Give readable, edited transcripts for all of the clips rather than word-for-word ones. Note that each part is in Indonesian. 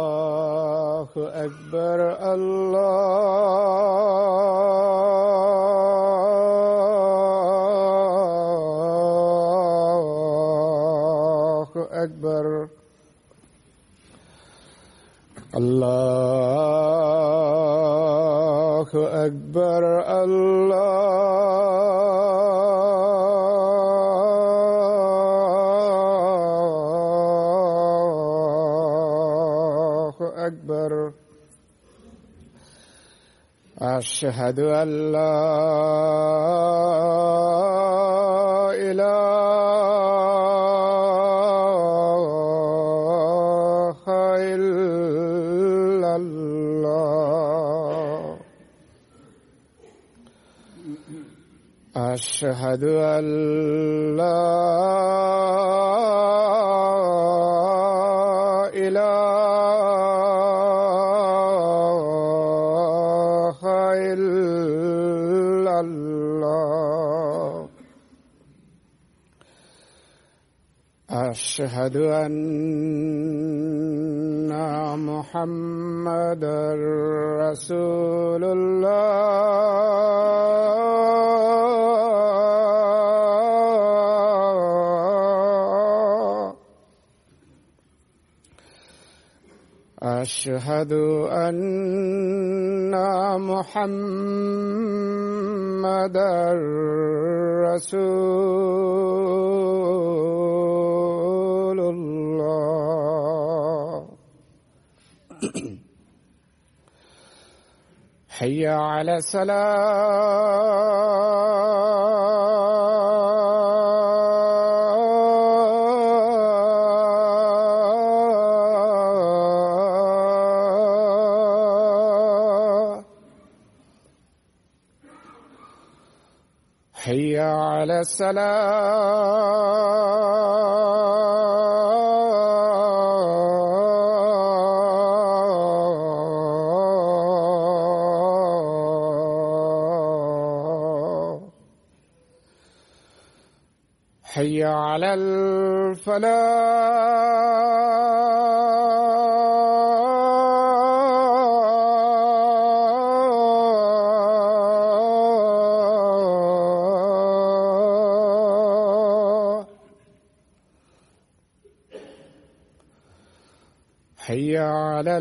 الله أكبر الله أكبر الله أكبر الله أكبر أشهد أن لا إله إلا الله أشهد أن لا إله إلا الله أشهد أن محمدًا رسول الله أشهد أن محمدًا رسول الله حي على الصلاة حي على الصلاة حي على الفلاح حي على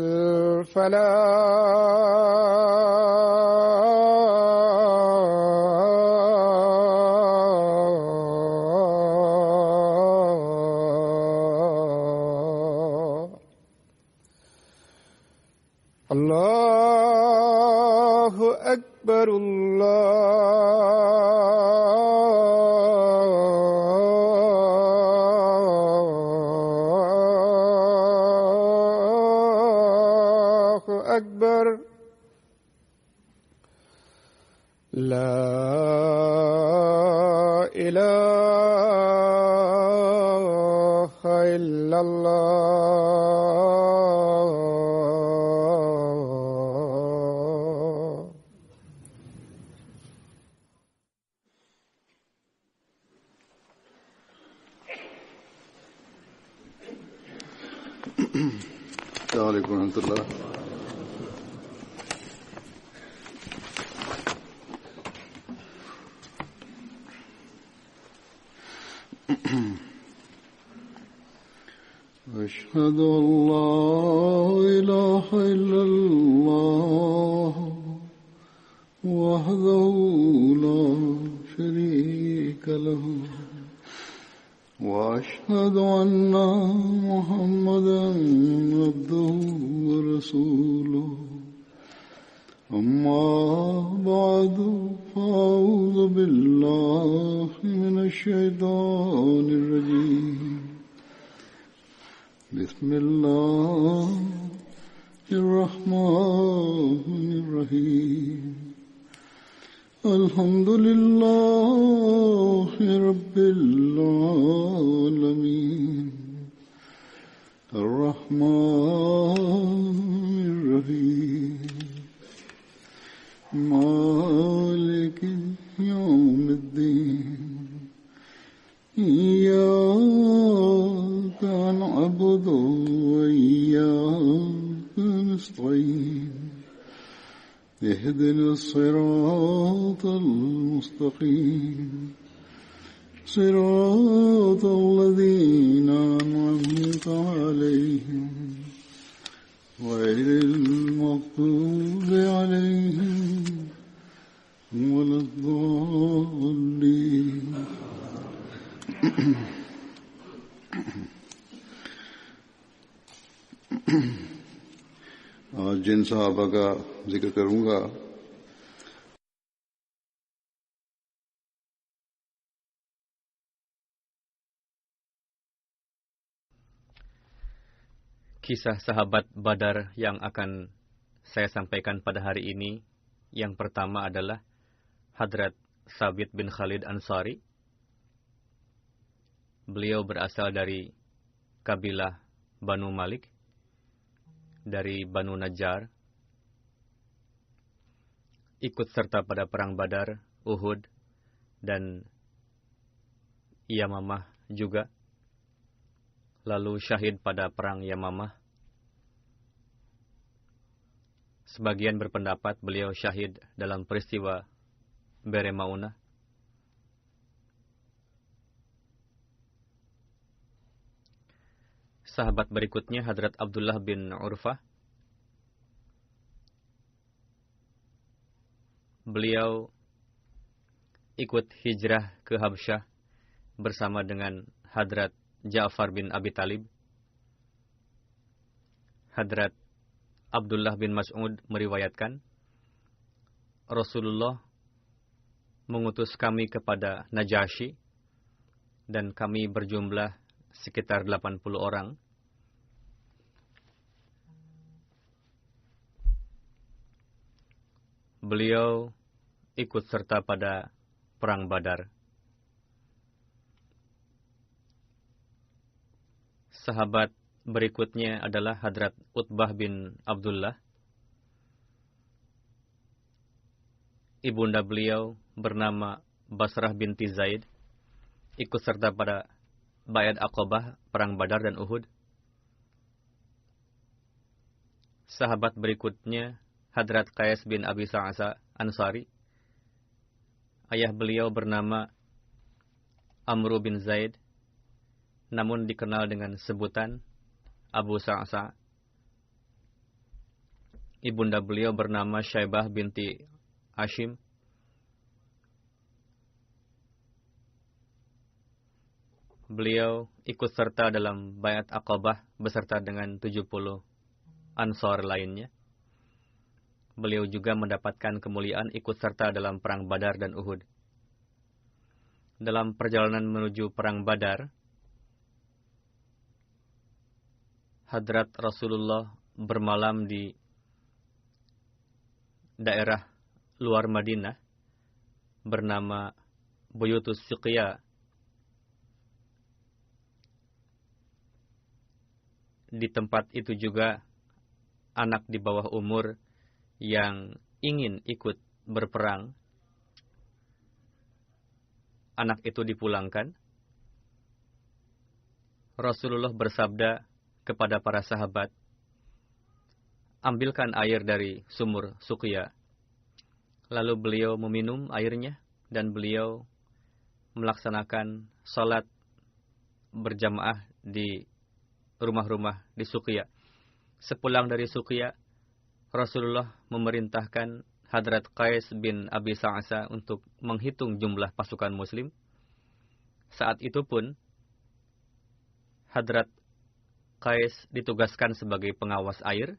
الفلاح الله أكبر الله أكبر لا إله إلا الله السلام عليكم ورحمة الله. أشهد أن لا إله إلا الله وحده لا شريك له وأشهد أن محمدًا عبده ورسوله أما بعد فأعوذ بالله من الشيطان الرجيم بسم الله الرحمن الرحيم الحمد لله رب العالمين الرحمن الرحيم مالك يوم الدين إياك نعبد وإياك نستعين اهدنا الصراط المستقيم صراط الذين أنعمت عليهم غير المغضوب عليهم ولا الضالين. आज जिन साहबा का जिक्र करूंगा kisah sahabat Badar yang akan saya sampaikan pada hari ini. Yang pertama adalah Hadrat Sabit bin Khalid Ansari. Beliau berasal dari kabilah Banu Malik, dari Banu Najjar. Ikut serta pada perang Badar, Uhud, dan Yamamah juga. Lalu syahid pada perang Yamamah. Sebagian berpendapat beliau syahid dalam peristiwa Bere Maunah. Sahabat berikutnya Hadrat Abdullah bin Urfah. Beliau ikut hijrah ke Habsyah bersama dengan Hadrat Ja'far bin Abi Talib. Hadrat Abdullah bin Mas'ud meriwayatkan, Rasulullah mengutus kami kepada Najasyi, dan kami berjumlah sekitar 80 orang. Beliau ikut serta pada perang Badar. Sahabat berikutnya adalah Hadrat Utbah bin Abdullah. Ibunda beliau bernama Basrah binti Zaid, ikut serta pada Bai'at Aqabah, perang Badar dan Uhud. Sahabat berikutnya Hadrat Qais bin Abi Sa'sa Ansari. Ayah beliau bernama Amru bin Zaid, namun dikenal dengan sebutan Abu Sa'sa. Ibunda beliau bernama Syaibah binti Hashim. Beliau ikut serta dalam Bai'at Aqabah beserta dengan 70 Ansar lainnya. Beliau juga mendapatkan kemuliaan ikut serta dalam perang Badar dan Uhud. Dalam perjalanan menuju perang Badar, Hadrat Rasulullah bermalam di daerah luar Madinah bernama Buyutus Siqya. Di tempat itu juga anak di bawah umur yang ingin ikut berperang, anak itu dipulangkan. Rasulullah bersabda kepada para sahabat, ambilkan air dari sumur Suqya. Lalu beliau meminum airnya dan beliau melaksanakan salat berjamaah di rumah-rumah di Suqya. Sepulang dari Suqya, Rasulullah memerintahkan Hadrat Qais bin Abi Sa'sa untuk menghitung jumlah pasukan muslim. Saat itu pun Hadrat Qais ditugaskan sebagai pengawas air.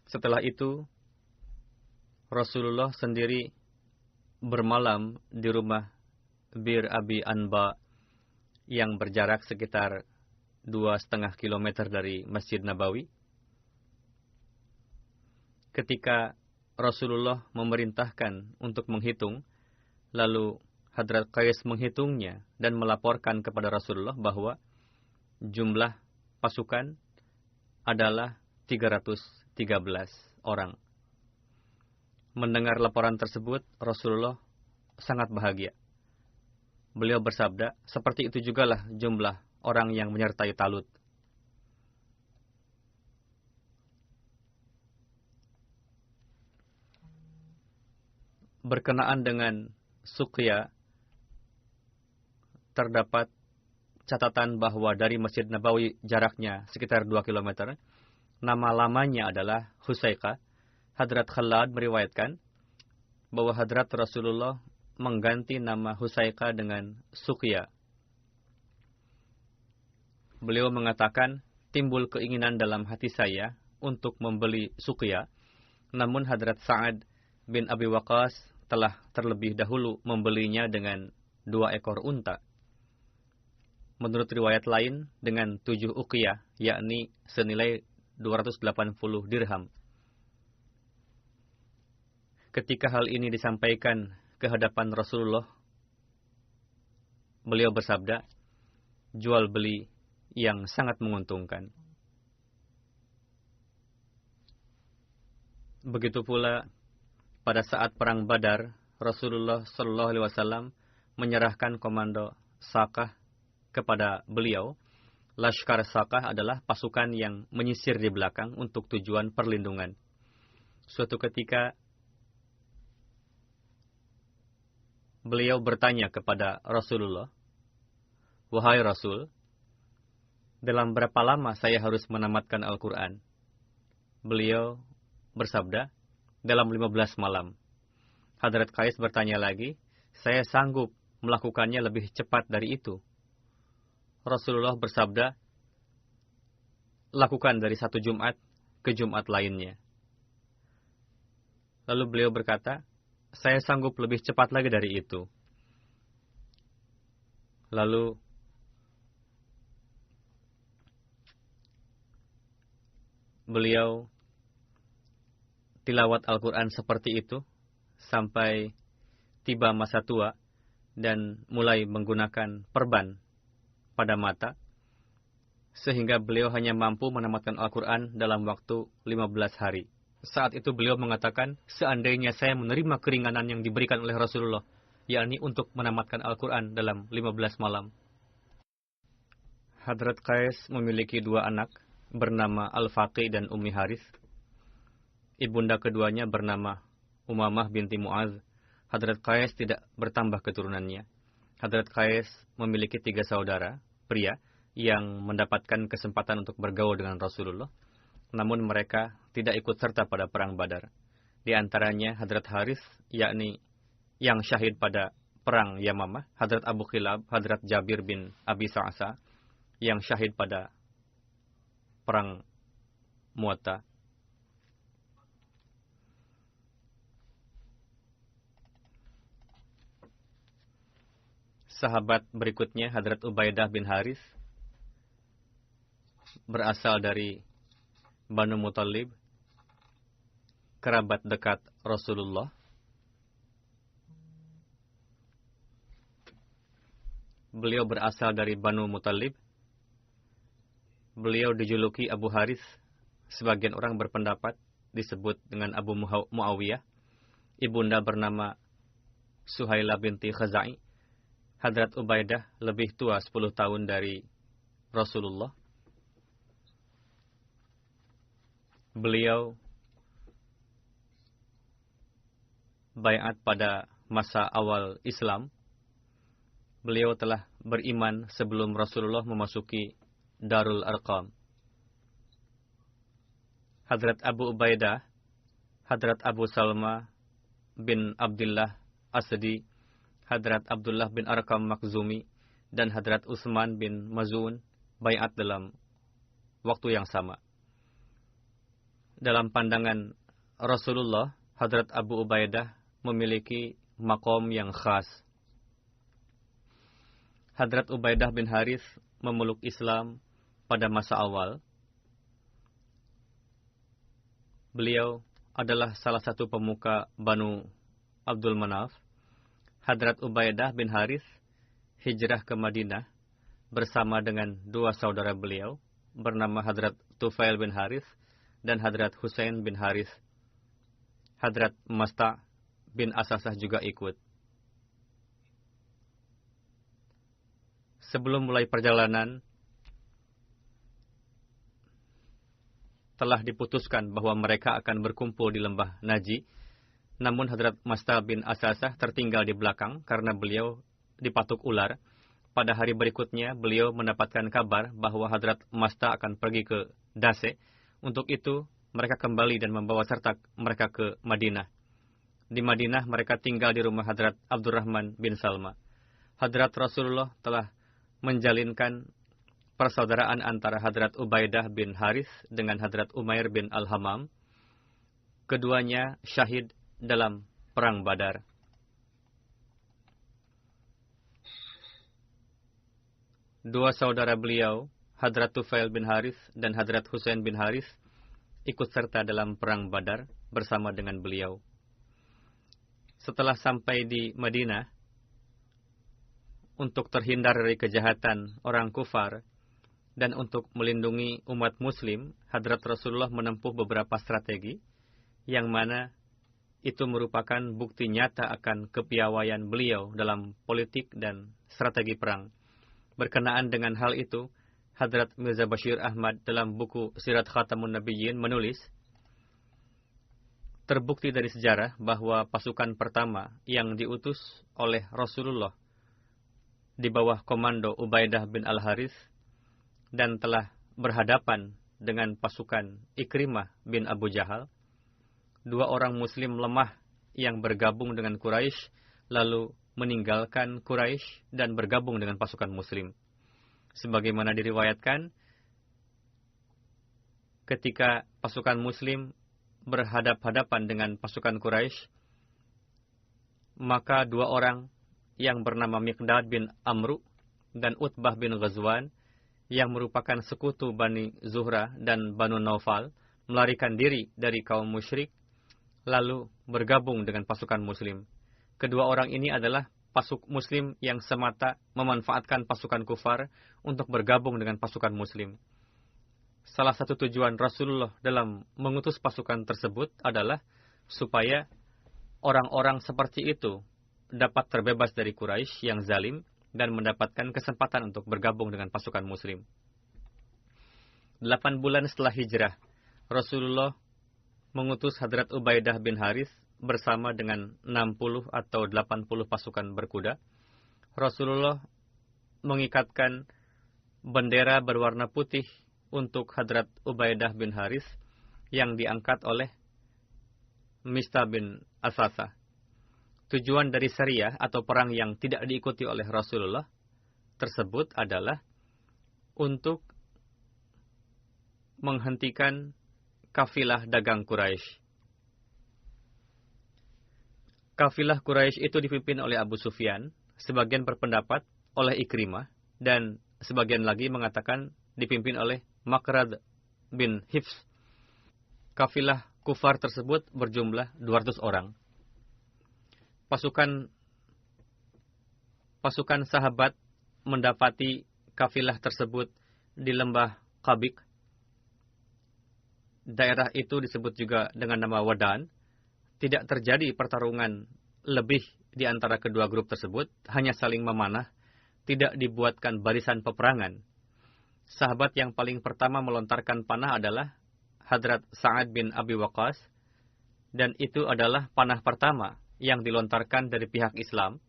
Setelah itu, Rasulullah sendiri bermalam di rumah Bir Abi Anba yang berjarak sekitar 2,5 kilometer dari Masjid Nabawi. Ketika Rasulullah memerintahkan untuk menghitung, lalu Hadrat Qais menghitungnya dan melaporkan kepada Rasulullah bahwa jumlah pasukan adalah 313 orang. Mendengar laporan tersebut, Rasulullah sangat bahagia. Beliau bersabda, seperti itu jugalah jumlah orang yang menyertai Talut. Berkenaan dengan Suqya, terdapat catatan bahwa dari Masjid Nabawi jaraknya sekitar 2 km. Nama lamanya adalah Husayqah. Hadrat Khalad meriwayatkan bahwa Hadrat Rasulullah mengganti nama Husayqah dengan Suqya. Beliau mengatakan, timbul keinginan dalam hati saya untuk membeli Suqya, namun Hadrat Sa'ad bin Abi Waqqas telah terlebih dahulu membelinya dengan 2 ekor unta. Menurut riwayat lain, dengan 7 uqiyah, yakni senilai 280 dirham. Ketika hal ini disampaikan ke hadapan Rasulullah, beliau bersabda, jual beli yang sangat menguntungkan. Begitu pula pada saat perang Badar, Rasulullah Shallallahu Alaihi Wasallam menyerahkan komando Saqah kepada beliau. Laskar Saqah adalah pasukan yang menyisir di belakang untuk tujuan perlindungan. Suatu ketika beliau bertanya kepada Rasulullah, "Wahai Rasul, dalam berapa lama saya harus menamatkan Al-Quran?" Beliau bersabda, "Dalam 15 malam." Hadrat Qais bertanya lagi, "Saya sanggup melakukannya lebih cepat dari itu." Rasulullah bersabda, "Lakukan dari 1 Jumat ke Jumat lainnya." Lalu beliau berkata, "Saya sanggup lebih cepat lagi dari itu." Lalu beliau tilawat Al-Quran seperti itu sampai tiba masa tua dan mulai menggunakan perban pada mata, sehingga beliau hanya mampu menamatkan Al-Quran dalam waktu 15 hari. Saat itu beliau mengatakan, seandainya saya menerima keringanan yang diberikan oleh Rasulullah, yakni untuk menamatkan Al-Quran dalam 15 malam. Hadrat Qais memiliki 2 anak, bernama Al-Faqih dan Ummi Harith. Ibunda keduanya bernama Umamah binti Mu'adz. Hadrat Qais tidak bertambah keturunannya. Hadrat Qais memiliki 3 saudara, pria, yang mendapatkan kesempatan untuk bergaul dengan Rasulullah. Namun mereka tidak ikut serta pada perang Badar. Di antaranya Hadrat Harith, yakni yang syahid pada perang Yamamah. Hadrat Abu Khilab, Hadrat Jabir bin Abi Sa'sa, yang syahid pada perang Mu'attah. Sahabat berikutnya, Hadrat Ubaidah bin Harith, berasal dari Banu Muttalib, kerabat dekat Rasulullah. Beliau berasal dari Banu Muttalib. Beliau dijuluki Abu Harith. Sebagian orang berpendapat disebut dengan Abu Muawiyah. Ibunda bernama Suhailah binti Khazai. Hadrat Ubaidah lebih tua 10 tahun dari Rasulullah. Beliau baiat pada masa awal Islam. Beliau telah beriman sebelum Rasulullah memasuki Darul Arqam. Hadrat Abu Ubaidah, Hadrat Abu Salma bin Abdullah Asadi, Hadrat Abdullah bin Arqam Makhzumi, dan Hadrat Utsman bin Maz'un baiat dalam waktu yang sama. Dalam pandangan Rasulullah, Hadrat Abu Ubaidah memiliki maqam yang khas. Hadrat Ubaidah bin Harith memeluk Islam pada masa awal. Beliau adalah salah satu pemuka Banu Abdul Manaf. Hadrat Ubaidah bin Harith hijrah ke Madinah bersama dengan 2 saudara beliau bernama Hadrat Tufail bin Harith dan Hadrat Husain bin Harith. Hadrat Masta bin Asasah juga ikut. Sebelum mulai perjalanan, telah diputuskan bahwa mereka akan berkumpul di lembah Naji. Namun Hadrat Masta bin Asasah tertinggal di belakang karena beliau dipatuk ular. Pada hari berikutnya, beliau mendapatkan kabar bahwa Hadrat Masta akan pergi ke Dase. Untuk itu, mereka kembali dan membawa serta mereka ke Madinah. Di Madinah, mereka tinggal di rumah Hadrat Abdurrahman bin Salma. Hadrat Rasulullah telah menjalinkan persaudaraan antara Hadrat Ubaidah bin Haris dengan Hadrat Umair bin Al-Hamam. Keduanya syahid dalam Perang Badar. Dua saudara beliau, Hadrat Tufail bin Haris dan Hadrat Husain bin Haris, ikut serta dalam Perang Badar bersama dengan beliau. Setelah sampai di Madinah, untuk terhindar dari kejahatan orang kufar dan untuk melindungi umat muslim, Hadrat Rasulullah menempuh beberapa strategi, yang mana itu merupakan bukti nyata akan kepiawaian beliau dalam politik dan strategi perang. Berkenaan dengan hal itu, Hadrat Mirza Bashir Ahmad dalam buku Sirat Khatamun Nabiyyin menulis, terbukti dari sejarah bahwa pasukan pertama yang diutus oleh Rasulullah di bawah komando Ubaidah bin Al-Haris dan telah berhadapan dengan pasukan Ikrimah bin Abu Jahal, dua orang muslim lemah yang bergabung dengan Quraisy lalu meninggalkan Quraisy dan bergabung dengan pasukan muslim. Sebagaimana diriwayatkan, ketika pasukan muslim berhadap-hadapan dengan pasukan Quraisy, maka dua orang yang bernama Miqdad bin Amru dan Utbah bin Ghazwan, yang merupakan sekutu Bani Zuhra dan Banu Naufal, melarikan diri dari kaum musyrik lalu bergabung dengan pasukan muslim. Kedua orang ini adalah pasukan muslim yang semata memanfaatkan pasukan kufar untuk bergabung dengan pasukan muslim. Salah satu tujuan Rasulullah dalam mengutus pasukan tersebut adalah supaya orang-orang seperti itu dapat terbebas dari Quraisy yang zalim dan mendapatkan kesempatan untuk bergabung dengan pasukan muslim. 8 bulan setelah hijrah, Rasulullah mengutus Hadrat Ubaidah bin Haris bersama dengan 60 atau 80 pasukan berkuda. Rasulullah mengikatkan bendera berwarna putih untuk Hadrat Ubaidah bin Haris yang diangkat oleh Mista bin Asasah. Tujuan dari syariah atau perang yang tidak diikuti oleh Rasulullah tersebut adalah untuk menghentikan kafilah dagang Quraisy. Kafilah Quraisy itu dipimpin oleh Abu Sufyan, sebagian berpendapat oleh Ikrimah, dan sebagian lagi mengatakan dipimpin oleh Makrad bin Hifs. Kafilah kufar tersebut berjumlah 200 orang. Pasukan sahabat mendapati kafilah tersebut di lembah Qabik. Daerah itu disebut juga dengan nama Wadan. Tidak terjadi pertarungan lebih di antara kedua grup tersebut, hanya saling memanah, tidak dibuatkan barisan peperangan. Sahabat yang paling pertama melontarkan panah adalah Hadrat Sa'ad bin Abi Waqqas, dan itu adalah panah pertama yang dilontarkan dari pihak Islam.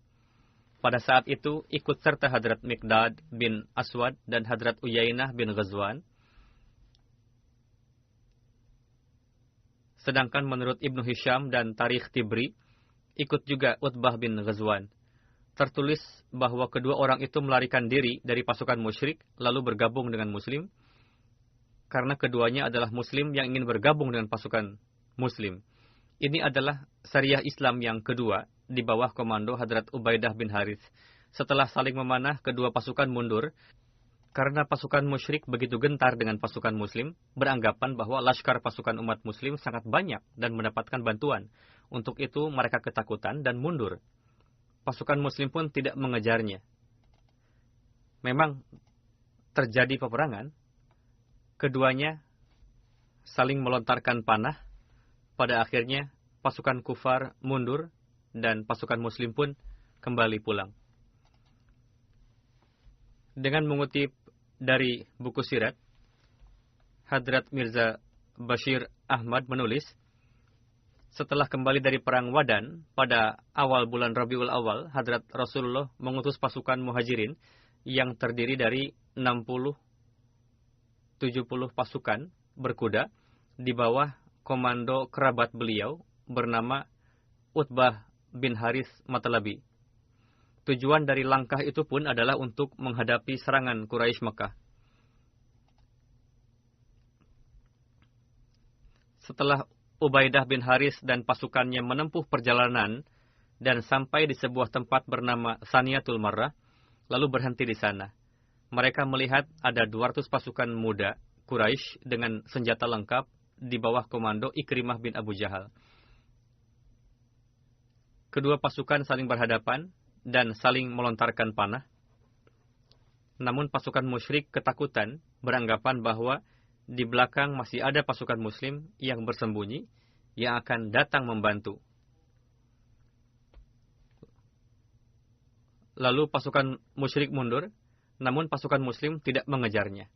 Pada saat itu ikut serta Hadrat Miqdad bin Aswad dan Hadrat Uyainah bin Ghazwan. Sedangkan menurut Ibnu Hisham dan Tarikh Tibri, ikut juga Utbah bin Ghazwan. Tertulis bahwa kedua orang itu melarikan diri dari pasukan musyrik lalu bergabung dengan muslim, karena keduanya adalah muslim yang ingin bergabung dengan pasukan muslim. Ini adalah syariah Islam yang kedua di bawah komando Hadrat Ubaidah bin Haris. Setelah saling memanah, kedua pasukan mundur karena pasukan musyrik begitu gentar dengan pasukan muslim, beranggapan bahwa laskar pasukan umat muslim sangat banyak dan mendapatkan bantuan. Untuk itu mereka ketakutan dan mundur. Pasukan muslim pun tidak mengejarnya. Memang terjadi peperangan. Keduanya saling melontarkan panah. Pada akhirnya pasukan kufar mundur dan pasukan muslim pun kembali pulang. Dengan mengutip dari buku sirat, Hadrat Mirza Bashir Ahmad menulis, setelah kembali dari Perang Wadan pada awal bulan Rabiul Awal, Hadrat Rasulullah mengutus pasukan muhajirin yang terdiri dari 60-70 pasukan berkuda di bawah komando kerabat beliau bernama Utbah bin Haris Matalabi. Tujuan dari langkah itu pun adalah untuk menghadapi serangan Quraisy Mekah. Setelah Ubaidah bin Haris dan pasukannya menempuh perjalanan dan sampai di sebuah tempat bernama Saniyatul Marrah, lalu berhenti di sana. Mereka melihat ada 200 pasukan muda Quraisy dengan senjata lengkap di bawah komando Ikrimah bin Abu Jahal. Kedua pasukan saling berhadapan dan saling melontarkan panah. Namun pasukan musyrik ketakutan, beranggapan bahwa di belakang masih ada pasukan muslim yang bersembunyi yang akan datang membantu. Lalu pasukan musyrik mundur, namun pasukan muslim tidak mengejarnya.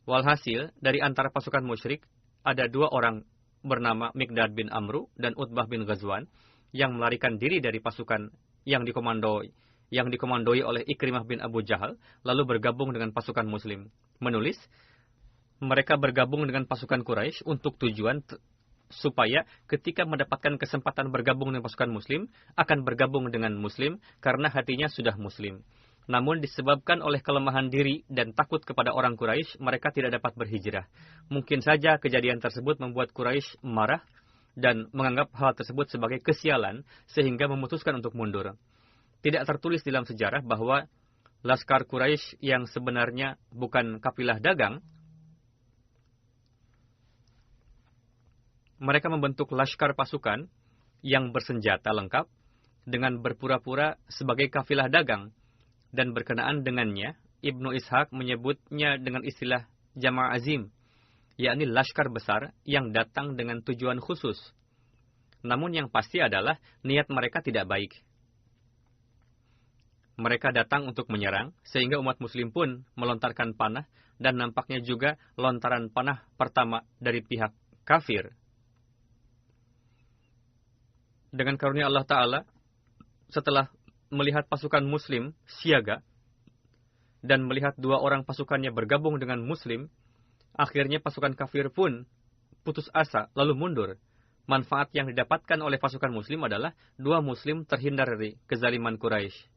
Walhasil, dari antara pasukan musyrik, ada 2 orang bernama Miqdad bin Amru dan Utbah bin Ghazwan yang melarikan diri dari pasukan yang dikomandoi oleh Ikrimah bin Abu Jahal, lalu bergabung dengan pasukan muslim. Menulis, mereka bergabung dengan pasukan Quraisy untuk tujuan supaya ketika mendapatkan kesempatan bergabung dengan pasukan muslim, akan bergabung dengan muslim karena hatinya sudah muslim. Namun disebabkan oleh kelemahan diri dan takut kepada orang Quraisy, mereka tidak dapat berhijrah. Mungkin saja kejadian tersebut membuat Quraisy marah dan menganggap hal tersebut sebagai kesialan sehingga memutuskan untuk mundur. Tidak tertulis dalam sejarah bahwa Laskar Quraisy yang sebenarnya bukan kafilah dagang, mereka membentuk laskar pasukan yang bersenjata lengkap dengan berpura-pura sebagai kafilah dagang, dan berkenaan dengannya, Ibnu Ishaq menyebutnya dengan istilah Jama' Azim, yakni laskar besar yang datang dengan tujuan khusus. Namun yang pasti adalah niat mereka tidak baik. Mereka datang untuk menyerang, sehingga umat muslim pun melontarkan panah, dan nampaknya juga lontaran panah pertama dari pihak kafir. Dengan karunia Allah Ta'ala, setelah melihat pasukan muslim siaga, dan melihat 2 orang pasukannya bergabung dengan muslim, akhirnya pasukan kafir pun putus asa, lalu mundur. Manfaat yang didapatkan oleh pasukan muslim adalah 2 muslim terhindar dari kezaliman Quraisy.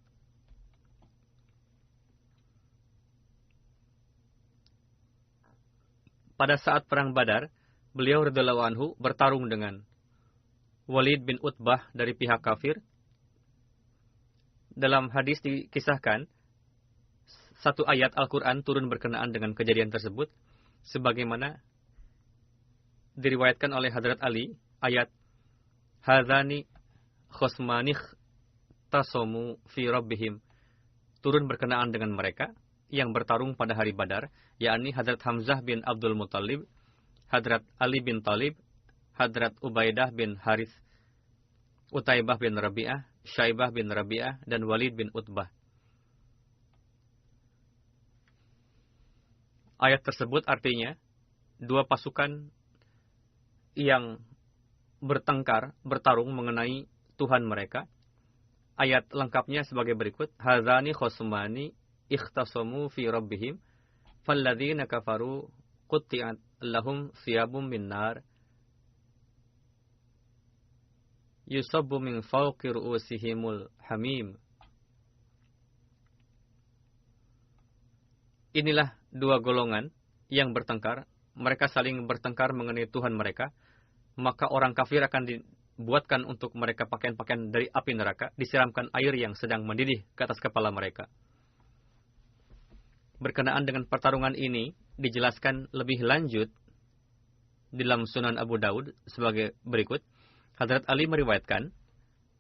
Pada saat perang Badar, beliau radhiyallahu anhu bertarung dengan Walid bin Utbah dari pihak kafir. Dalam hadis dikisahkan, 1 ayat Al-Quran turun berkenaan dengan kejadian tersebut, sebagaimana diriwayatkan oleh Hadrat Ali, ayat Hadzani khosmanikh tasomu fi rabbihim, turun berkenaan dengan mereka yang bertarung pada hari Badar, yakni Hadrat Hamzah bin Abdul Muttalib, Hadrat Ali bin Talib, Hadrat Ubaidah bin Harith, Utaibah bin Rabi'ah, Syaibah bin Rabi'ah, dan Walid bin Utbah. Ayat tersebut artinya 2 pasukan yang bertarung mengenai Tuhan mereka. Ayat lengkapnya sebagai berikut: Hadzani khosmani ikhtasamu fi rabbihim falladzina kafaru qutti'at lahum thiyabum min nar yusabbu min fawqi ru'usihimul hamim. Inilah 2 golongan yang bertengkar. Mereka saling bertengkar mengenai Tuhan mereka. Maka orang kafir akan dibuatkan untuk mereka pakaian-pakaian dari api neraka, disiramkan air yang sedang mendidih ke atas kepala mereka. Berkenaan dengan pertarungan ini dijelaskan lebih lanjut dalam Sunan Abu Daud sebagai berikut. Hadrat Ali meriwayatkan,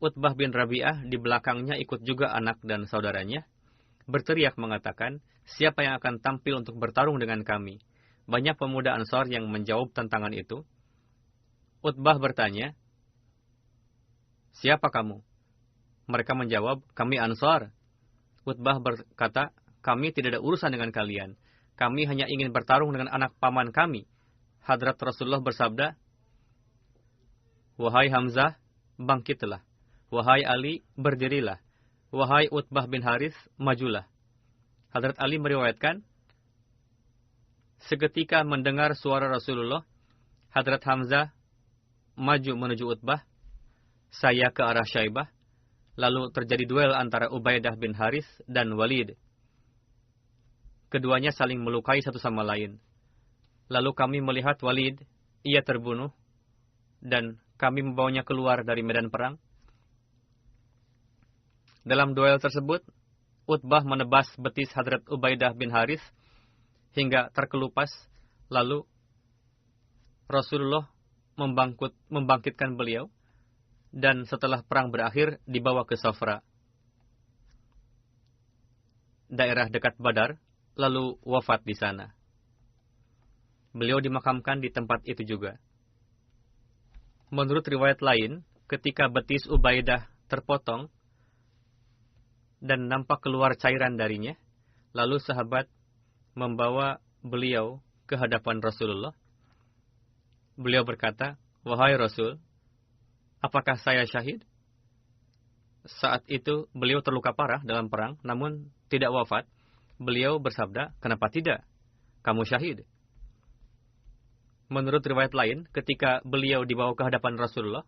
Utbah bin Rabi'ah di belakangnya ikut juga anak dan saudaranya, berteriak mengatakan, siapa yang akan tampil untuk bertarung dengan kami? Banyak pemuda Ansar yang menjawab tantangan itu. Utbah bertanya, siapa kamu? Mereka menjawab, kami Ansar. Utbah berkata, kami tidak ada urusan dengan kalian. Kami hanya ingin bertarung dengan anak paman kami, Hadrat Rasulullah bersabda, "Wahai Hamzah, bangkitlah. Wahai Ali, berdirilah. Wahai Utbah bin Harits, majulah." Hadrat Ali meriwayatkan, seketika mendengar suara Rasulullah, Hadrat Hamzah maju menuju Utbah, saya ke arah Syaibah, lalu terjadi duel antara Ubaidah bin Harits dan Walid. Keduanya saling melukai satu sama lain. Lalu kami melihat Walid, ia terbunuh, dan kami membawanya keluar dari medan perang. Dalam duel tersebut, Utbah menebas betis Hadrat Ubaidah bin Harits hingga terkelupas, lalu Rasulullah membangkitkan beliau, dan setelah perang berakhir dibawa ke Safra, daerah dekat Badar, lalu wafat di sana. Beliau dimakamkan di tempat itu juga. Menurut riwayat lain, ketika betis Ubaidah terpotong dan nampak keluar cairan darinya, lalu sahabat membawa beliau ke hadapan Rasulullah. Beliau berkata, "Wahai Rasul, apakah saya syahid?" Saat itu beliau terluka parah dalam perang, namun tidak wafat. Beliau bersabda, "Kenapa tidak? Kamu syahid." Menurut riwayat lain, ketika beliau dibawa ke hadapan Rasulullah,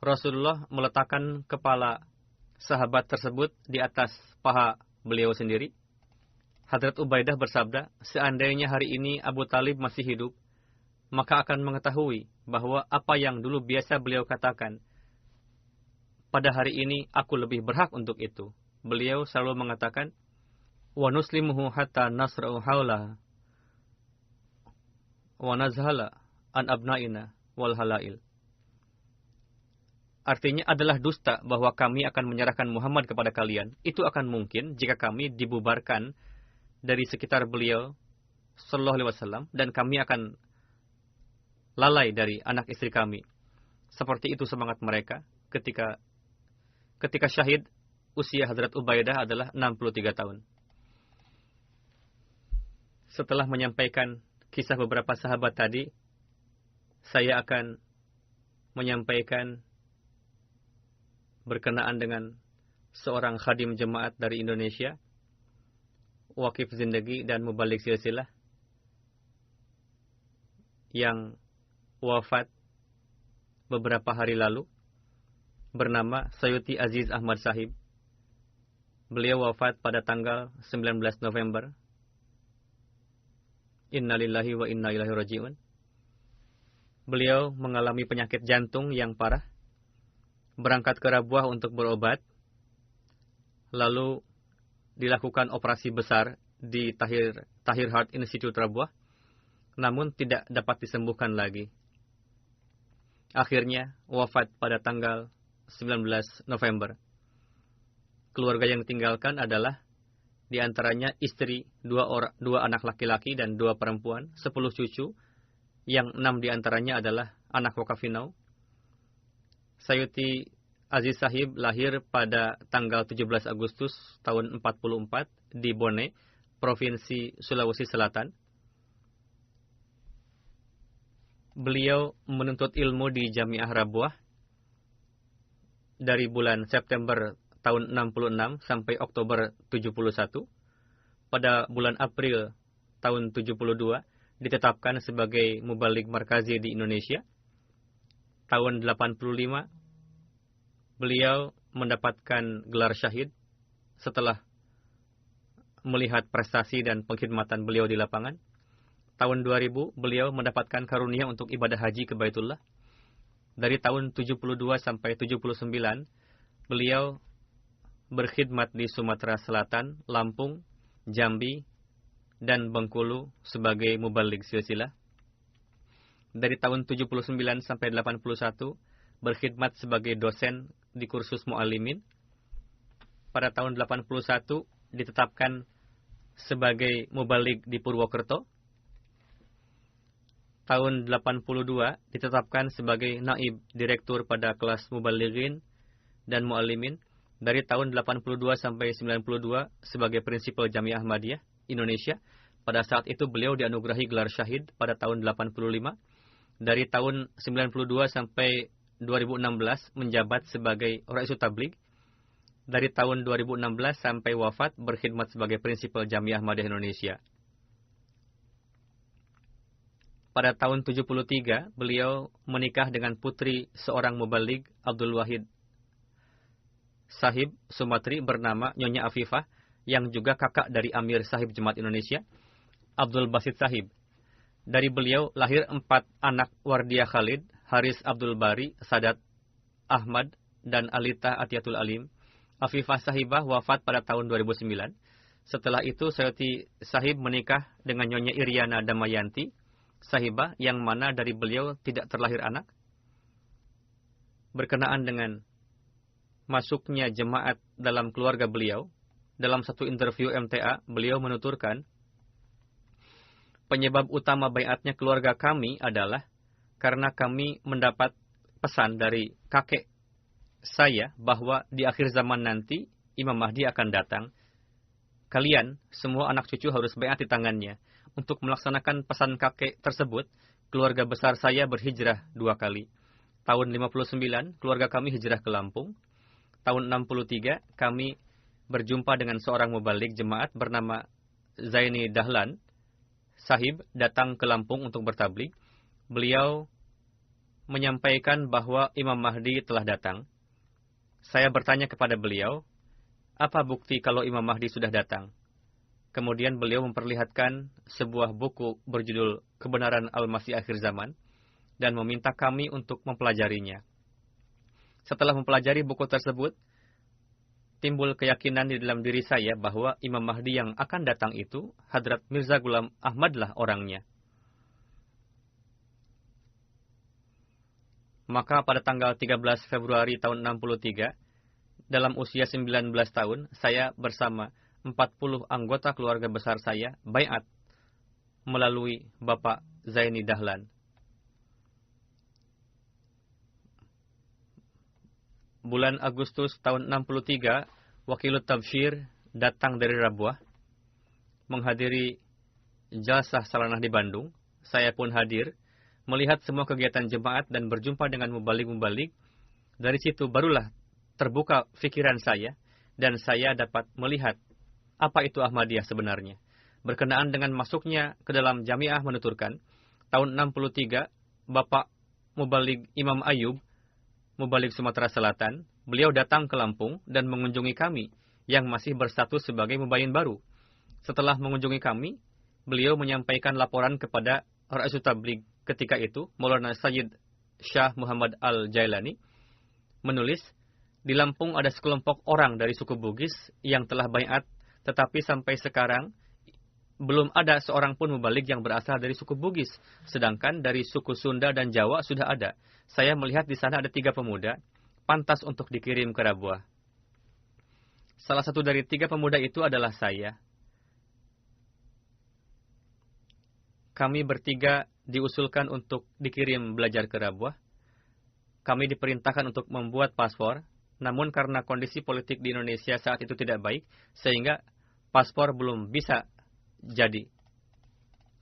Rasulullah meletakkan kepala sahabat tersebut di atas paha beliau sendiri. Hadrat Ubaidah bersabda, "Seandainya hari ini Abu Talib masih hidup, maka akan mengetahui bahwa apa yang dulu biasa beliau katakan, pada hari ini aku lebih berhak untuk itu." Beliau selalu mengatakan, "Wa nuslimuhu hatta nasra'u hawla wa nazhala an abnaina wal halail." Artinya adalah dusta bahwa kami akan menyerahkan Muhammad kepada kalian. Itu akan mungkin jika kami dibubarkan dari sekitar beliau sallallahu alaihi wasallam, dan kami akan lalai dari anak istri kami. Seperti itu semangat mereka ketika syahid. Usia Hadrat Ubaidah adalah 63 tahun. Setelah menyampaikan kisah beberapa sahabat tadi, saya akan menyampaikan berkenaan dengan seorang khadim jemaat dari Indonesia, Waqif Zindagi dan Mubalik Silsilah, yang wafat beberapa hari lalu, bernama Sayuti Aziz Ahmad Sahib. Beliau wafat pada tanggal 19 November. Innalillahi wa inna ilaihi raji'un. Beliau mengalami penyakit jantung yang parah. Berangkat ke Rabuah untuk berobat. Lalu dilakukan operasi besar di Tahir Heart Institute Rabuah. Namun tidak dapat disembuhkan lagi. Akhirnya wafat pada tanggal 19 November. Keluarga yang ditinggalkan adalah di antaranya istri, dua anak laki-laki dan 2 perempuan, 10 cucu, yang 6 di antaranya adalah anak wakafinau. Sayuti Aziz Sahib lahir pada tanggal 17 Agustus tahun 44 di Bone, Provinsi Sulawesi Selatan. Beliau menuntut ilmu di Jamiah Rabuah dari bulan September tahun 66 sampai Oktober 71. Pada bulan April tahun 72 ditetapkan sebagai Mubalik Markazi di Indonesia. Tahun 85 beliau mendapatkan gelar syahid setelah melihat prestasi dan pengkhidmatan beliau di lapangan. Tahun 2000 beliau mendapatkan karunia untuk ibadah haji ke Baitullah. Dari tahun 72 sampai 79 beliau berkhidmat di Sumatera Selatan, Lampung, Jambi, dan Bengkulu sebagai Mubalik Silsilah. Dari tahun 79 sampai 81 berkhidmat sebagai dosen di kursus Mu'allimin. Pada tahun 81 ditetapkan sebagai Mubalik di Purwokerto. Tahun 82 ditetapkan sebagai Naib Direktur pada kelas Mubalighin dan Mu'allimin. Dari tahun 82 sampai 92 sebagai Prinsipal Jamiah Ahmadiyah Indonesia. Pada saat itu beliau dianugerahi gelar syahid pada tahun 85. Dari tahun 92 sampai 2016 menjabat sebagai Ra'isul Tabligh. Dari tahun 2016 sampai wafat berkhidmat sebagai prinsipal Jamiah Ahmadiyah Indonesia. Pada tahun 73, beliau menikah dengan putri seorang mubaligh Abdul Wahid Sahib Sumatri bernama Nyonya Afifah, yang juga kakak dari Amir Sahib Jemaat Indonesia, Abdul Basit Sahib. Dari beliau lahir 4 anak Wardiah Khalid, Haris Abdul Bari, Sadat Ahmad, dan Alita Atiyatul Alim. Afifah Sahibah wafat pada tahun 2009. Setelah itu Sayuti Sahib menikah dengan Nyonya Iriana Damayanti Sahibah, yang mana dari beliau tidak terlahir anak. Berkenaan dengan masuknya jemaat dalam keluarga beliau, dalam satu interview MTA, beliau menuturkan, penyebab utama baiatnya keluarga kami adalah karena kami mendapat pesan dari kakek saya bahwa di akhir zaman nanti Imam Mahdi akan datang. Kalian, semua anak cucu harus baiat di tangannya. Untuk melaksanakan pesan kakek tersebut, keluarga besar saya berhijrah 2 kali. Tahun 59, keluarga kami hijrah ke Lampung. Tahun 63, kami berjumpa dengan seorang mubaligh jemaat bernama Zaini Dahlan Sahib datang ke Lampung untuk bertabligh. Beliau menyampaikan bahwa Imam Mahdi telah datang. Saya bertanya kepada beliau, apa bukti kalau Imam Mahdi sudah datang? Kemudian beliau memperlihatkan sebuah buku berjudul Kebenaran Al-Masih Akhir Zaman dan meminta kami untuk mempelajarinya. Setelah mempelajari buku tersebut, timbul keyakinan di dalam diri saya bahwa Imam Mahdi yang akan datang itu, Hadrat Mirza Ghulam Ahmadlah orangnya. Maka pada tanggal 13 Februari tahun 63, dalam usia 19 tahun, saya bersama 40 anggota keluarga besar saya baiat melalui Bapak Zaini Dahlan. Bulan Agustus tahun 63, Wakilut Tabsyir datang dari Rabuah menghadiri jalsah salanah di Bandung. Saya pun hadir, melihat semua kegiatan jemaat dan berjumpa dengan mubaligh-mubaligh. Dari situ barulah terbuka pikiran saya dan saya dapat melihat apa itu Ahmadiyah sebenarnya. Berkenaan dengan masuknya ke dalam Jamiah menuturkan, tahun 63, Bapak Mubaligh Imam Ayub, Mubaligh Sumatera Selatan, beliau datang ke Lampung dan mengunjungi kami yang masih berstatus sebagai mubayin baru. Setelah mengunjungi kami, beliau menyampaikan laporan kepada Ra'isul Tabligh ketika itu, Maulana Sayyid Syah Muhammad Al-Jailani, menulis, di Lampung ada sekelompok orang dari suku Bugis yang telah baiat, tetapi sampai sekarang belum ada seorang pun mubaligh yang berasal dari suku Bugis, sedangkan dari suku Sunda dan Jawa sudah ada. Saya melihat di sana ada 3 pemuda, pantas untuk dikirim ke Rabuah. Salah satu dari 3 pemuda itu adalah saya. Kami bertiga diusulkan untuk dikirim belajar ke Rabuah. Kami diperintahkan untuk membuat paspor, namun karena kondisi politik di Indonesia saat itu tidak baik, sehingga paspor belum bisa jadi.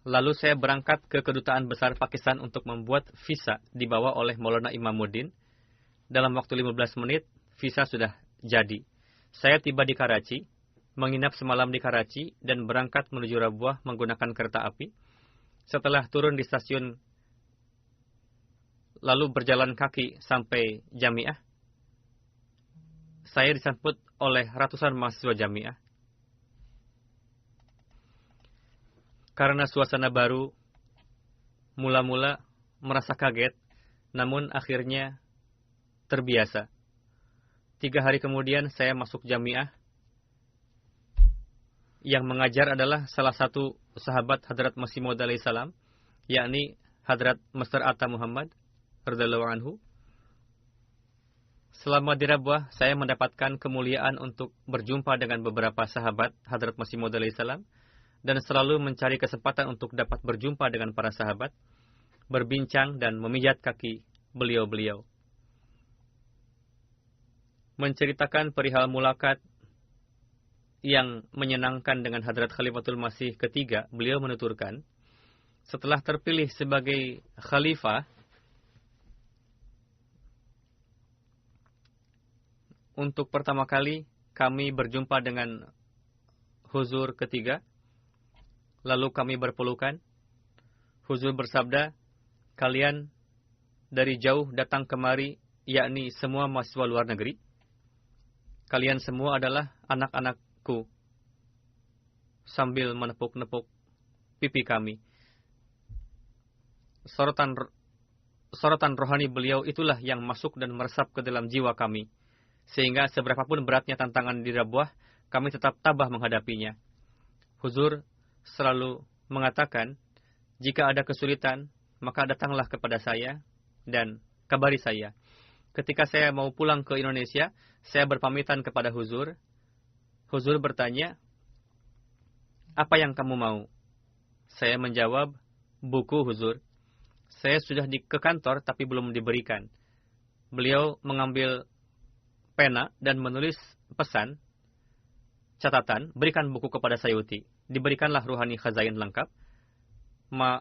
Lalu saya berangkat ke Kedutaan Besar Pakistan untuk membuat visa dibawa oleh Maulana Imamuddin. Dalam waktu 15 menit, visa sudah jadi. Saya tiba di Karachi, menginap semalam di Karachi, dan berangkat menuju Rabuah menggunakan kereta api. Setelah turun di stasiun, lalu berjalan kaki sampai Jamiah, saya disambut oleh ratusan mahasiswa Jamiah. Karena suasana baru, mula-mula merasa kaget, namun akhirnya terbiasa. 3 hari kemudian saya masuk Jamiah. Yang mengajar adalah salah satu sahabat Hadrat Masih Maud alaihi salam, yakni Hadrat Master Atta Muhammad radhiyallahu anhu. Selama di Rabuah, saya mendapatkan kemuliaan untuk berjumpa dengan beberapa sahabat Hadrat Masih Maud alaihi salam dan selalu mencari kesempatan untuk dapat berjumpa dengan para sahabat, berbincang dan memijat kaki beliau-beliau. Menceritakan perihal mulakat yang menyenangkan dengan Hadrat Khalifatul Masih ketiga, beliau menuturkan, setelah terpilih sebagai khalifah, untuk pertama kali kami berjumpa dengan Huzur ketiga, lalu kami berpelukan. Huzur bersabda, kalian dari jauh datang kemari, yakni semua mahasiswa luar negeri. Kalian semua adalah anak-anakku. Sambil menepuk-nepuk pipi kami. Sorotan rohani beliau itulah yang masuk dan meresap ke dalam jiwa kami. Sehingga seberapapun beratnya tantangan di Rabwah, kami tetap tabah menghadapinya. Huzur selalu mengatakan, jika ada kesulitan, maka datanglah kepada saya dan kabari saya. Ketika saya mau pulang ke Indonesia, saya berpamitan kepada Huzur. Huzur bertanya, apa yang kamu mau? Saya menjawab, buku Huzur. Saya sudah ke kantor tapi belum diberikan. Beliau mengambil pena dan menulis pesan, catatan, berikan buku kepada Sayuti. Diberikanlah ruhani khazain lengkap.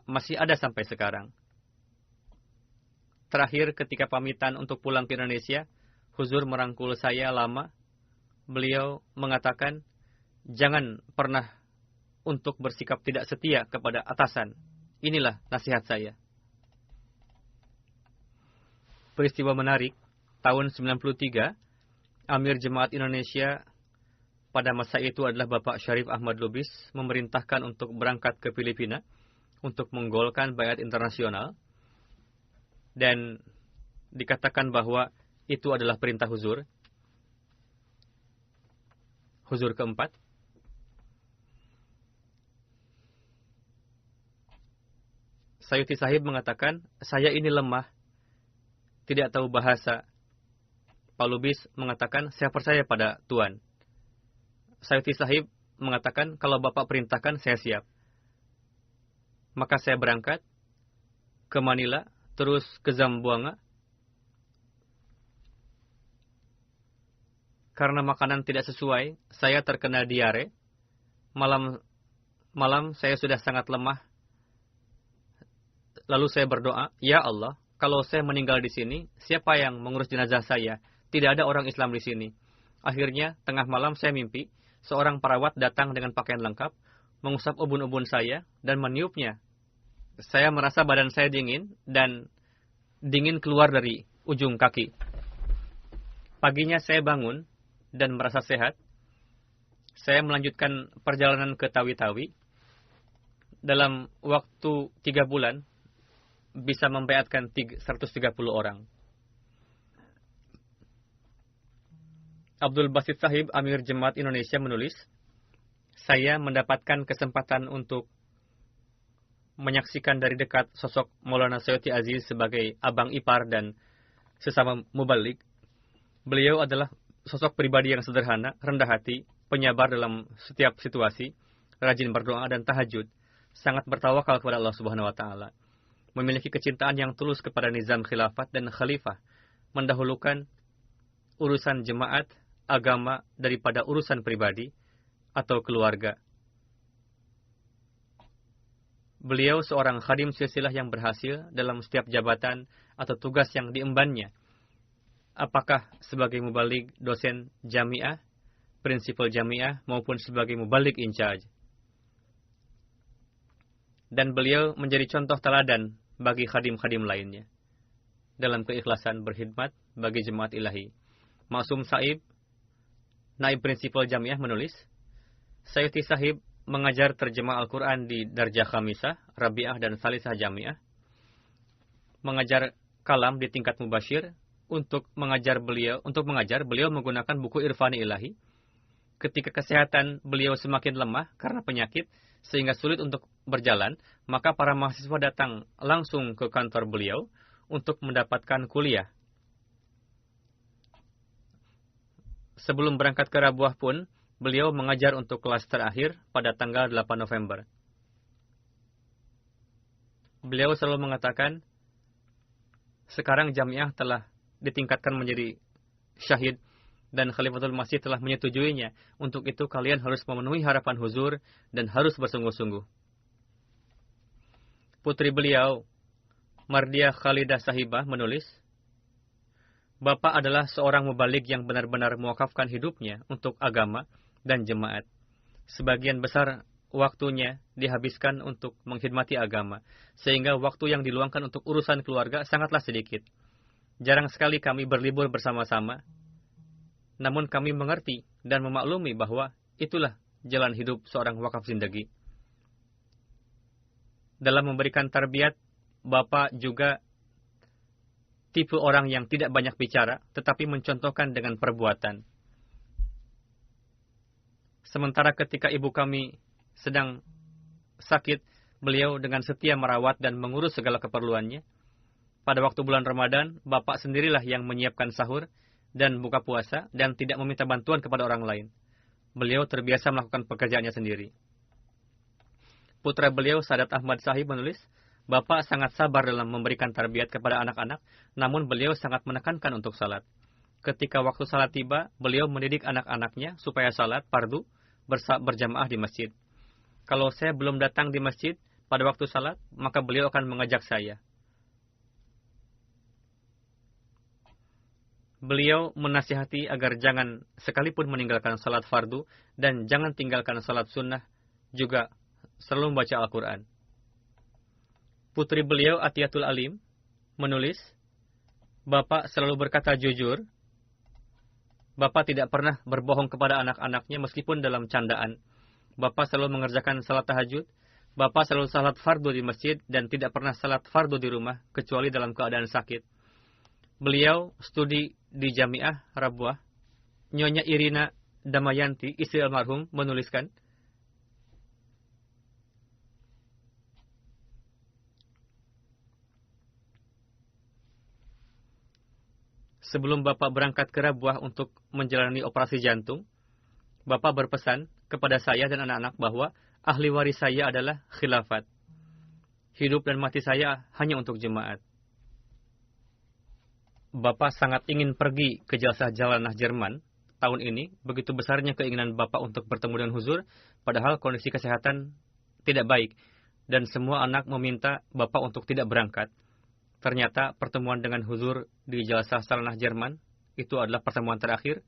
Masih ada sampai sekarang. Terakhir ketika pamitan untuk pulang ke Indonesia, Huzur merangkul saya lama. Beliau mengatakan, jangan pernah untuk bersikap tidak setia kepada atasan. Inilah nasihat saya. Peristiwa menarik, tahun 93, Amir Jemaat Indonesia pada masa itu adalah Bapak Syarif Ahmad Lubis, memerintahkan untuk berangkat ke Filipina untuk menggolkan Baiat Internasional. Dan dikatakan bahwa itu adalah perintah Huzur. Huzur keempat. Sayuti Sahib mengatakan, saya ini lemah, tidak tahu bahasa. Pak Lubis mengatakan, saya percaya pada Tuhan. Sayuti Sahib mengatakan, kalau Bapak perintahkan, saya siap. Maka saya berangkat ke Manila, terus ke Zamboanga. Karena makanan tidak sesuai, saya terkena diare. Malam saya sudah sangat lemah. Lalu saya berdoa, ya Allah, kalau saya meninggal di sini, siapa yang mengurus jenazah saya? Tidak ada orang Islam di sini. Akhirnya, tengah malam saya mimpi, seorang perawat datang dengan pakaian lengkap, mengusap ubun-ubun saya, dan meniupnya. Saya merasa badan saya dingin, dan dingin keluar dari ujung kaki. Paginya saya bangun, dan merasa sehat. Saya melanjutkan perjalanan ke Tawi-Tawi. Dalam waktu 3 bulan, bisa membaiatkan 130 orang. Abdul Basit Sahib, Amir Jemaat Indonesia menulis, saya mendapatkan kesempatan untuk menyaksikan dari dekat sosok Maulana Sayuti Aziz sebagai abang ipar dan sesama mubalik. Beliau adalah sosok pribadi yang sederhana, rendah hati, penyabar dalam setiap situasi, rajin berdoa dan tahajud, sangat bertawakal kepada Allah Subhanahu wa taala. Memiliki kecintaan yang tulus kepada nizam khilafat dan khalifah, mendahulukan urusan jemaat, agama daripada urusan pribadi atau keluarga. Beliau seorang khadim silsilah yang berhasil dalam setiap jabatan atau tugas yang diembannya. Apakah sebagai mubalik dosen jamiah, prinsipal jamiah, maupun sebagai mubalik in charge. Dan beliau menjadi contoh teladan bagi khadim-khadim lainnya dalam keikhlasan berkhidmat bagi jemaat ilahi. Maksum Saib, naib prinsipal jamiah menulis, Sayuti Sahib mengajar terjemah Al-Quran di Darjah Khamisah, Rabi'ah dan Salisah Jamiah. Mengajar kalam di tingkat mubashir. Untuk mengajar beliau menggunakan buku Irfani Ilahi. Ketika kesehatan beliau semakin lemah karena penyakit, sehingga sulit untuk berjalan, maka para mahasiswa datang langsung ke kantor beliau untuk mendapatkan kuliah. Sebelum berangkat ke Rabwah pun, beliau mengajar untuk kelas terakhir pada tanggal 8 November. Beliau selalu mengatakan, sekarang jamiah telah ditingkatkan menjadi syahid dan Khalifatul Masih telah menyetujuinya. Untuk itu kalian harus memenuhi harapan huzur dan harus bersungguh-sungguh. Putri beliau, Mardia Khalidah Sahibah, menulis, Bapak adalah seorang mubalik yang benar-benar mewakafkan hidupnya untuk agama dan jemaat. Sebagian besar waktunya dihabiskan untuk mengkhidmati agama, sehingga waktu yang diluangkan untuk urusan keluarga sangatlah sedikit. Jarang sekali kami berlibur bersama-sama, namun kami mengerti dan memaklumi bahwa itulah jalan hidup seorang wakaf zindagi. Dalam memberikan tarbiyat, Bapak juga tipe orang yang tidak banyak bicara, tetapi mencontohkan dengan perbuatan. Sementara ketika ibu kami sedang sakit, beliau dengan setia merawat dan mengurus segala keperluannya. Pada waktu bulan Ramadan, Bapak sendirilah yang menyiapkan sahur dan buka puasa dan tidak meminta bantuan kepada orang lain. Beliau terbiasa melakukan pekerjaannya sendiri. Putra beliau, Sadat Ahmad Sahib, menulis, Bapak sangat sabar dalam memberikan tarbiyat kepada anak-anak, namun beliau sangat menekankan untuk salat. Ketika waktu salat tiba, beliau mendidik anak-anaknya supaya salat fardu berjamaah di masjid. Kalau saya belum datang di masjid pada waktu salat, maka beliau akan mengajak saya. Beliau menasihati agar jangan sekalipun meninggalkan salat fardu dan jangan tinggalkan salat sunnah, juga selalu membaca Al-Quran. Putri beliau, Atiyatul Alim, menulis, Bapak selalu berkata jujur. Bapak tidak pernah berbohong kepada anak-anaknya meskipun dalam candaan. Bapak selalu mengerjakan salat tahajud. Bapak selalu salat fardu di masjid dan tidak pernah salat fardu di rumah kecuali dalam keadaan sakit. Beliau studi di Jamiah Rabwah. Nyonya Irina Damayanti, istri almarhum, menuliskan, sebelum Bapak berangkat ke Rabwah untuk menjalani operasi jantung, Bapak berpesan kepada saya dan anak-anak bahwa ahli waris saya adalah khilafat. Hidup dan mati saya hanya untuk jemaat. Bapak sangat ingin pergi ke Jalsah Jalanah Jerman tahun ini. Begitu besarnya keinginan Bapak untuk bertemu dengan huzur, padahal kondisi kesehatan tidak baik. Dan semua anak meminta Bapak untuk tidak berangkat. Ternyata pertemuan dengan huzur di Jalsah Jalanah Jerman itu adalah pertemuan terakhir.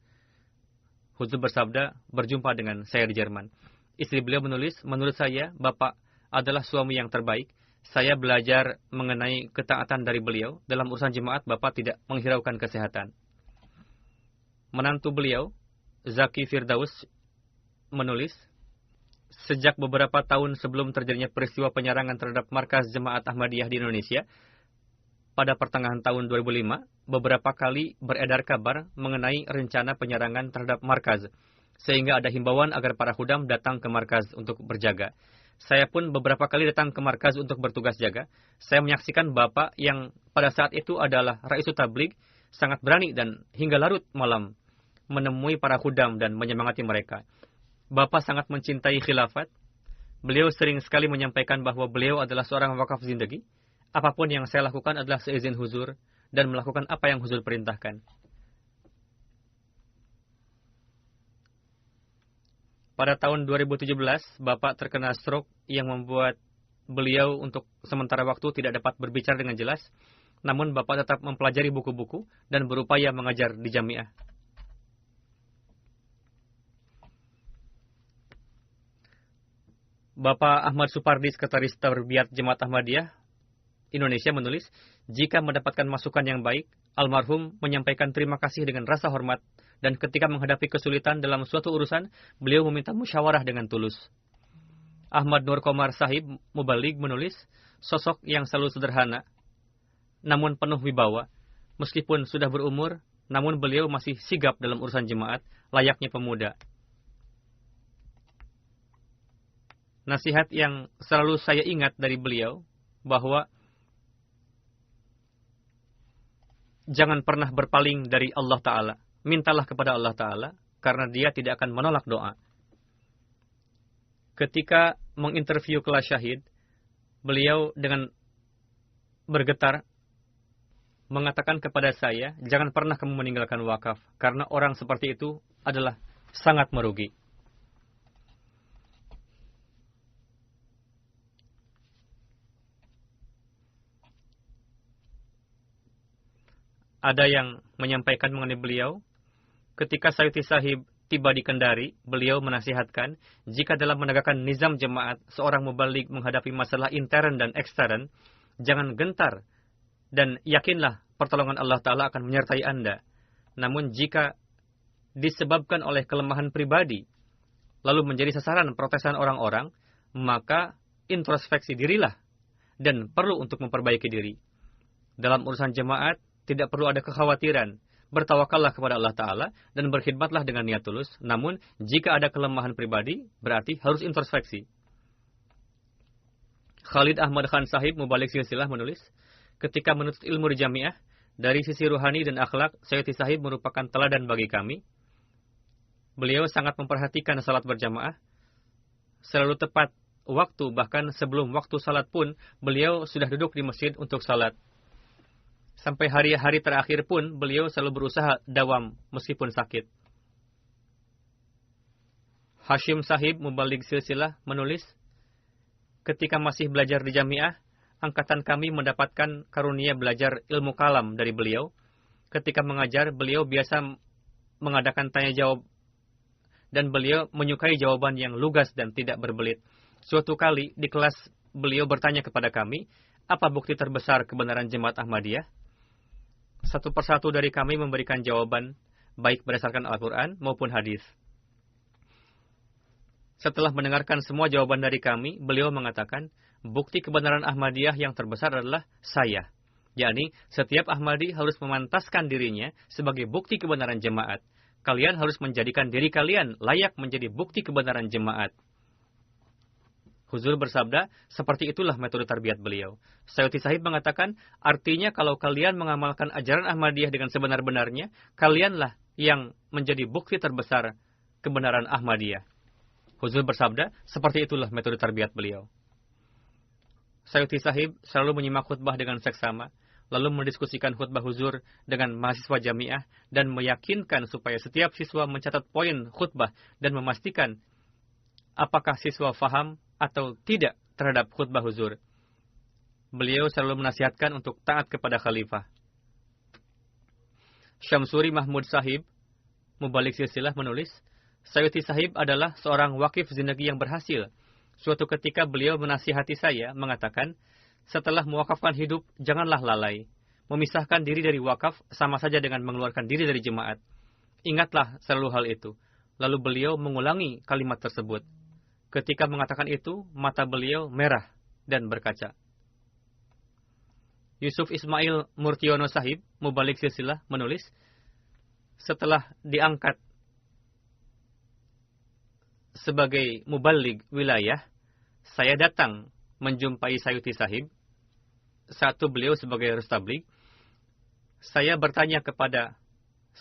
Huzur bersabda, berjumpa dengan saya di Jerman. Istri beliau menulis, menurut saya, Bapak adalah suami yang terbaik. Saya belajar mengenai ketaatan dari beliau. Dalam urusan jemaat, Bapak tidak menghiraukan kesehatan. Menantu beliau, Zaki Firdaus, menulis, sejak beberapa tahun sebelum terjadinya peristiwa penyerangan terhadap markas Jemaat Ahmadiyah di Indonesia, pada pertengahan tahun 2005, beberapa kali beredar kabar mengenai rencana penyerangan terhadap markaz, sehingga ada himbauan agar para khudam datang ke markaz untuk berjaga. Saya pun beberapa kali datang ke markaz untuk bertugas jaga. Saya menyaksikan Bapak yang pada saat itu adalah Raisul Tabligh sangat berani dan hingga larut malam menemui para khudam dan menyemangati mereka. Bapak sangat mencintai khilafat. Beliau sering sekali menyampaikan bahwa beliau adalah seorang wakaf zindagi. Apapun yang saya lakukan adalah seizin huzur dan melakukan apa yang huzur perintahkan. Pada tahun 2017, Bapak terkena stroke yang membuat beliau untuk sementara waktu tidak dapat berbicara dengan jelas. Namun Bapak tetap mempelajari buku-buku dan berupaya mengajar di Jamiah. Bapak Ahmad Supardi, Sekretaris Tarbiyat Jemaat Ahmadiyah Indonesia, menulis, jika mendapatkan masukan yang baik, almarhum menyampaikan terima kasih dengan rasa hormat, dan ketika menghadapi kesulitan dalam suatu urusan, beliau meminta musyawarah dengan tulus. Ahmad Nur Komar Sahib Mubalik menulis, sosok yang selalu sederhana, namun penuh wibawa. Meskipun sudah berumur, namun beliau masih sigap dalam urusan jemaat, layaknya pemuda. Nasihat yang selalu saya ingat dari beliau, bahwa jangan pernah berpaling dari Allah Ta'ala. Mintalah kepada Allah Ta'ala, karena dia tidak akan menolak doa. Ketika menginterview kelas syahid, beliau dengan bergetar mengatakan kepada saya, jangan pernah kamu meninggalkan wakaf, karena orang seperti itu adalah sangat merugi. Ada yang menyampaikan mengenai beliau, ketika Sayuti Sahib tiba di Kendari, beliau menasihatkan, jika dalam menegakkan nizam jemaat, seorang mubalik menghadapi masalah intern dan ekstern, jangan gentar, dan yakinlah pertolongan Allah Ta'ala akan menyertai Anda. Namun jika disebabkan oleh kelemahan pribadi, lalu menjadi sasaran protesan orang-orang, maka introspeksi dirilah, dan perlu untuk memperbaiki diri. Dalam urusan jemaat, tidak perlu ada kekhawatiran. Bertawakallah kepada Allah Ta'ala dan berkhidmatlah dengan niat tulus. Namun, jika ada kelemahan pribadi, berarti harus introspeksi. Khalid Ahmad Khan Sahib Mubalik Silsilah menulis, ketika menuntut ilmu di jamiah, dari sisi ruhani dan akhlak, Sayuti Sahib merupakan teladan bagi kami. Beliau sangat memperhatikan salat berjamaah. Selalu tepat waktu, bahkan sebelum waktu salat pun, beliau sudah duduk di masjid untuk salat. Sampai hari-hari terakhir pun, beliau selalu berusaha dawam meskipun sakit. Hashim Sahib Mubalik Silsilah menulis, ketika masih belajar di jamiah, angkatan kami mendapatkan karunia belajar ilmu kalam dari beliau. Ketika mengajar, beliau biasa mengadakan tanya jawab, dan beliau menyukai jawaban yang lugas dan tidak berbelit. Suatu kali di kelas, beliau bertanya kepada kami, apa bukti terbesar kebenaran jemaat Ahmadiyah? Satu persatu dari kami memberikan jawaban, baik berdasarkan Al-Quran maupun hadis. Setelah mendengarkan semua jawaban dari kami, beliau mengatakan, bukti kebenaran Ahmadiyah yang terbesar adalah saya. Yakni, setiap Ahmadi harus memantaskan dirinya sebagai bukti kebenaran jemaat. Kalian harus menjadikan diri kalian layak menjadi bukti kebenaran jemaat. Huzur bersabda, seperti itulah metode tarbiyat beliau. Sayuti Sahib mengatakan, artinya kalau kalian mengamalkan ajaran Ahmadiyah dengan sebenar-benarnya, kalianlah yang menjadi bukti terbesar kebenaran Ahmadiyah. Huzur bersabda, seperti itulah metode tarbiyat beliau. Sayuti Sahib selalu menyimak khutbah dengan seksama, lalu mendiskusikan khutbah Huzur dengan mahasiswa jamiah, dan meyakinkan supaya setiap siswa mencatat poin khutbah dan memastikan apakah siswa faham atau tidak terhadap khutbah Huzur. Beliau selalu menasihatkan untuk taat kepada khalifah. Syamsuri Mahmud Sahib Mubalik Silsilah menulis, Sayuti Sahib adalah seorang wakif zindagi yang berhasil. Suatu ketika beliau menasihati saya, mengatakan, setelah mewakafkan hidup, janganlah lalai. Memisahkan diri dari wakaf sama saja dengan mengeluarkan diri dari jemaat. Ingatlah selalu hal itu. Lalu beliau mengulangi kalimat tersebut. Ketika mengatakan itu, mata beliau merah dan berkaca. Yusuf Ismail Murtiono Sahib, Mubalik Silsilah, menulis, setelah diangkat sebagai mubalik wilayah, saya datang menjumpai Sayuti Sahib. Saat itu beliau sebagai rustablik. Saya bertanya kepada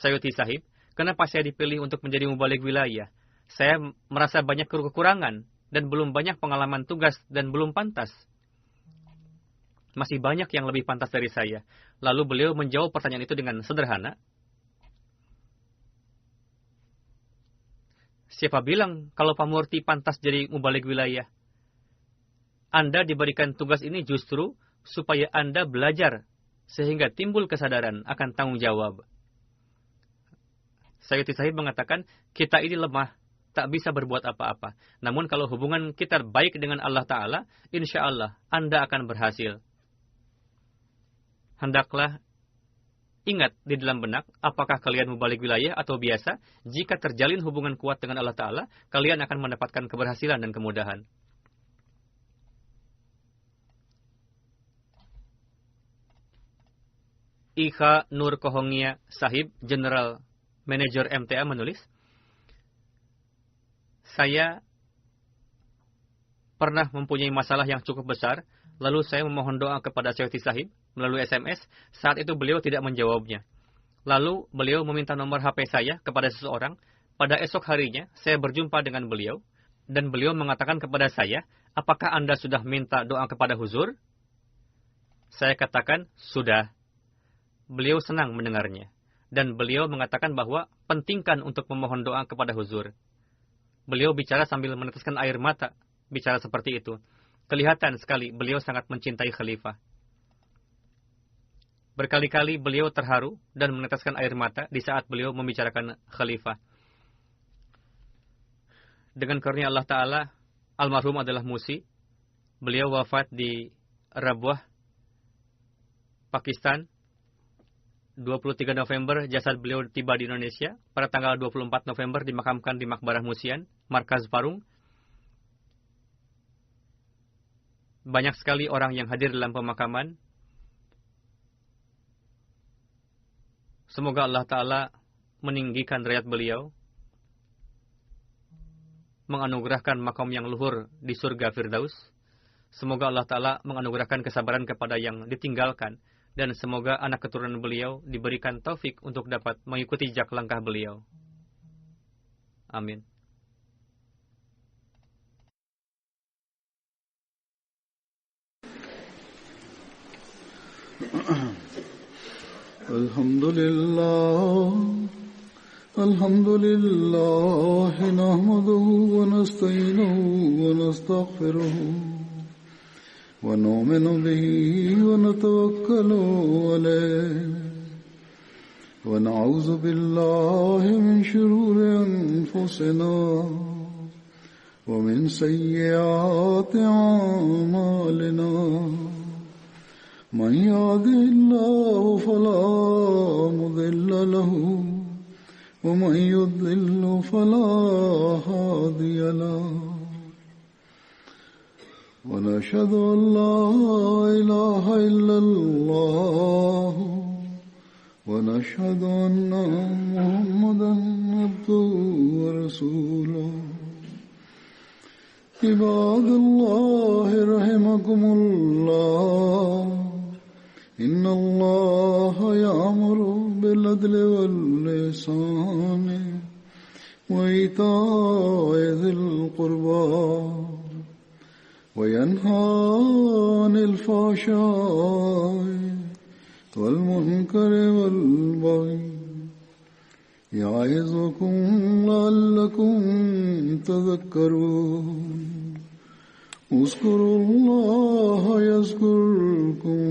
Sayuti Sahib, kenapa saya dipilih untuk menjadi mubalik wilayah? Saya merasa banyak kekurangan dan belum banyak pengalaman tugas dan belum pantas. Masih banyak yang lebih pantas dari saya. Lalu beliau menjawab pertanyaan itu dengan sederhana. Siapa bilang kalau Pak Murti pantas jadi mubalik wilayah? Anda diberikan tugas ini justru supaya Anda belajar sehingga timbul kesadaran akan tanggung jawab. Sayuti Sahib mengatakan, kita ini lemah, tak bisa berbuat apa-apa. Namun kalau hubungan kita baik dengan Allah Ta'ala, insya Allah Anda akan berhasil. Hendaklah ingat di dalam benak, apakah kalian mubalik wilayah atau biasa, jika terjalin hubungan kuat dengan Allah Ta'ala, kalian akan mendapatkan keberhasilan dan kemudahan. Ikha Nur Kohongia Sahib, General Manager MTA menulis, saya pernah mempunyai masalah yang cukup besar, lalu saya memohon doa kepada Sayuti Sahib melalui SMS. Saat itu beliau tidak menjawabnya. Lalu beliau meminta nomor HP saya kepada seseorang. Pada esok harinya saya berjumpa dengan beliau dan beliau mengatakan kepada saya, apakah Anda sudah minta doa kepada Huzur? Saya katakan, sudah. beliau senang mendengarnya. Dan beliau mengatakan bahwa pentingkan untuk memohon doa kepada Huzur. Beliau bicara sambil meneteskan air mata, bicara seperti itu. Kelihatan sekali beliau sangat mencintai khalifah. Berkali-kali beliau terharu dan meneteskan air mata di saat beliau membicarakan khalifah. Dengan karunia Allah Ta'ala, almarhum adalah Musi. Beliau wafat di Rabwah, Pakistan. 23 November jasad beliau tiba di Indonesia. Pada tanggal 24 November dimakamkan di Makbarah Musian, Markaz Parung. Banyak sekali orang yang hadir dalam pemakaman. Semoga Allah Ta'ala meninggikan derajat beliau, menganugerahkan makam yang luhur di surga Firdaus. Semoga Allah Ta'ala menganugerahkan kesabaran kepada yang ditinggalkan. Dan semoga anak keturunan beliau diberikan taufik untuk dapat mengikuti jejak langkah beliau. Amin. Alhamdulillah, nahmaduhu wa nasta'inuhu wa nastaghfiruhu. ونؤمن به ونتوكل عليه ونعوذ بالله من شرور أنفسنا ومن سيئات أعمالنا من يهده الله فلا مضل له ومن يضلل فلا هادي له ونشهد أن لا إله إلا الله ونشهد أن محمدا عبده ورسوله عباد الله رحمكم الله إن الله يأمر بالعدل والإحسان وإيتاء ذي القربى وينهى عن الفحشاء والمنكر والبغي يعظكم لعلكم تذكرون اذكروا الله يذكركم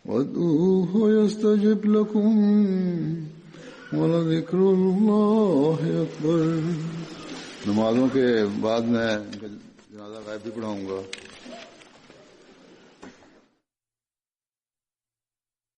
وادعوه يستجب لكم ولذكر الله أكبر. नमाजों के बाद में जनाजा गायब भी पढ़ाऊंगा।